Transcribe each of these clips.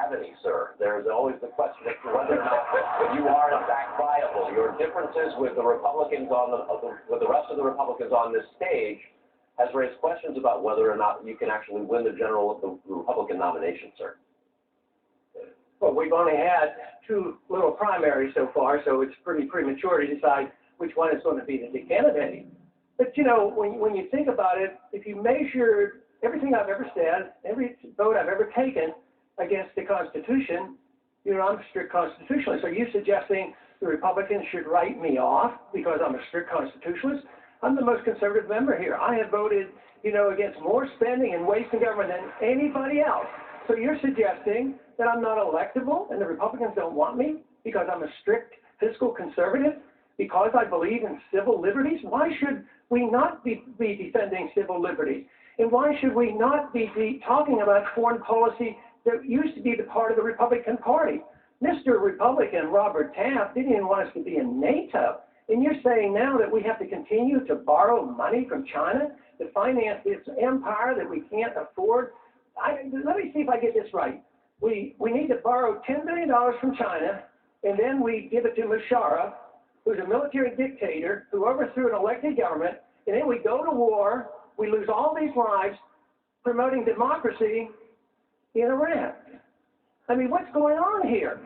have any, sir. There's always the question as to whether or not you are in fact viable. Your differences with the Republicans with the rest of the Republicans on this stage has raised questions about whether or not you can actually win the Republican nomination, sir. Well, we've only had 2 little primaries so far, so it's pretty premature to decide which one is going to be the candidate. But, you know, when you think about it, if you measure everything I've ever said, every vote I've ever taken against the Constitution, you know, I'm a strict constitutionalist. Are you suggesting the Republicans should write me off because I'm a strict constitutionalist? I'm the most conservative member here. I have voted, you know, against more spending and waste in government than anybody else. So you're suggesting that I'm not electable and the Republicans don't want me because I'm a strict fiscal conservative, because I believe in civil liberties? Why should we not be defending civil liberties? And why should we not be talking about foreign policy that used to be the part of the Republican Party? Mr. Republican Robert Taft didn't even want us to be in NATO. And you're saying now that we have to continue to borrow money from China to finance this empire that we can't afford? Let me see if I get this right. We need to borrow $10 billion from China, and then we give it to Musharraf, who's a military dictator who overthrew an elected government, and then we go to war, we lose all these lives promoting democracy in Iraq. I mean, what's going on here?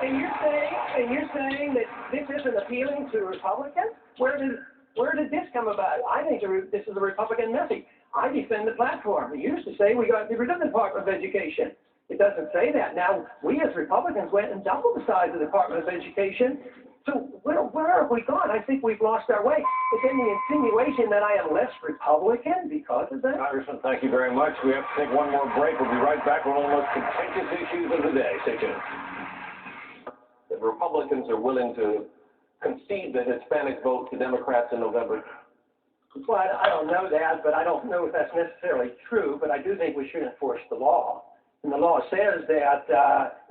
And you're saying that this isn't appealing to Republicans? Where did this come about? I think this is a Republican message. I defend the platform. It used to say we got to get rid of the Department of Education. It doesn't say that. Now, we as Republicans went and doubled the size of the Department of Education. So where have we gone? I think we've lost our way. But then the insinuation that I am less Republican because of that? Congressman, thank you very much. We have to take one more break. We'll be right back with one of the most contentious issues of the day. Stay tuned. The Republicans are willing to concede the Hispanic vote to Democrats in November. Well, I don't know that, but I don't know if that's necessarily true, but I do think we should enforce the law. And the law says that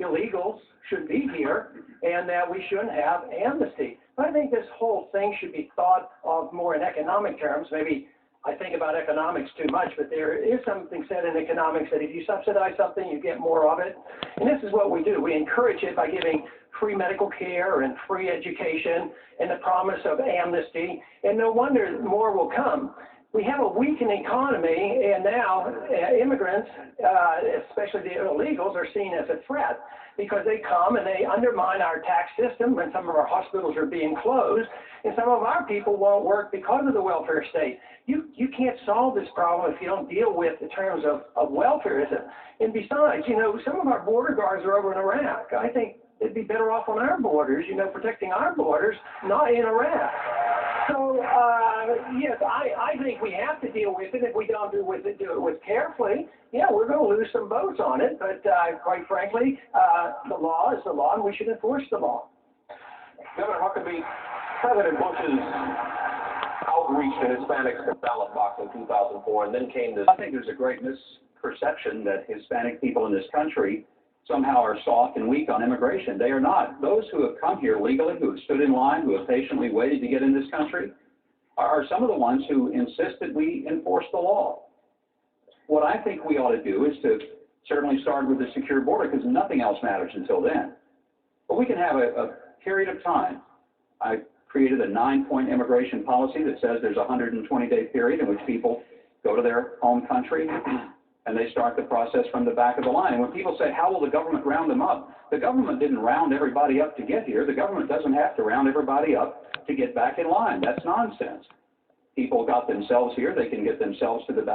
illegals should be here and that we shouldn't have amnesty. But I think this whole thing should be thought of more in economic terms. Maybe I think about economics too much, but there is something said in economics that if you subsidize something, you get more of it. And this is what we do. We encourage it by giving free medical care and free education and the promise of amnesty. And no wonder more will come. We have a weakened economy, and now immigrants, especially the illegals, are seen as a threat because they come and they undermine our tax system when some of our hospitals are being closed, and some of our people won't work because of the welfare state. You can't solve this problem if you don't deal with the terms of welfareism. And besides, you know, some of our border guards are over in Iraq. I think they'd be better off on our borders, you know, protecting our borders, not in Iraq. So, yes, I think we have to deal with it. If we don't do it with carefully, yeah, we're going to lose some votes on it. But quite frankly, the law is the law, and we should enforce the law. Governor Huckabee, President Bush's outreach to Hispanics at the ballot box in 2004, and then came this. I think there's a great misperception that Hispanic people in this country somehow are soft and weak on immigration. They are not. Those who have come here legally, who have stood in line, who have patiently waited to get in this country, are some of the ones who insist that we enforce the law. What I think we ought to do is to certainly start with a secure border, because nothing else matters until then. But we can have a period of time. I created a 9-point immigration policy that says there's a 120-day period in which people go to their home country and they start the process from the back of the line. And when people say, how will the government round them up? The government didn't round everybody up to get here. The government doesn't have to round everybody up to get back in line. That's nonsense. People got themselves here. They can get themselves to the back.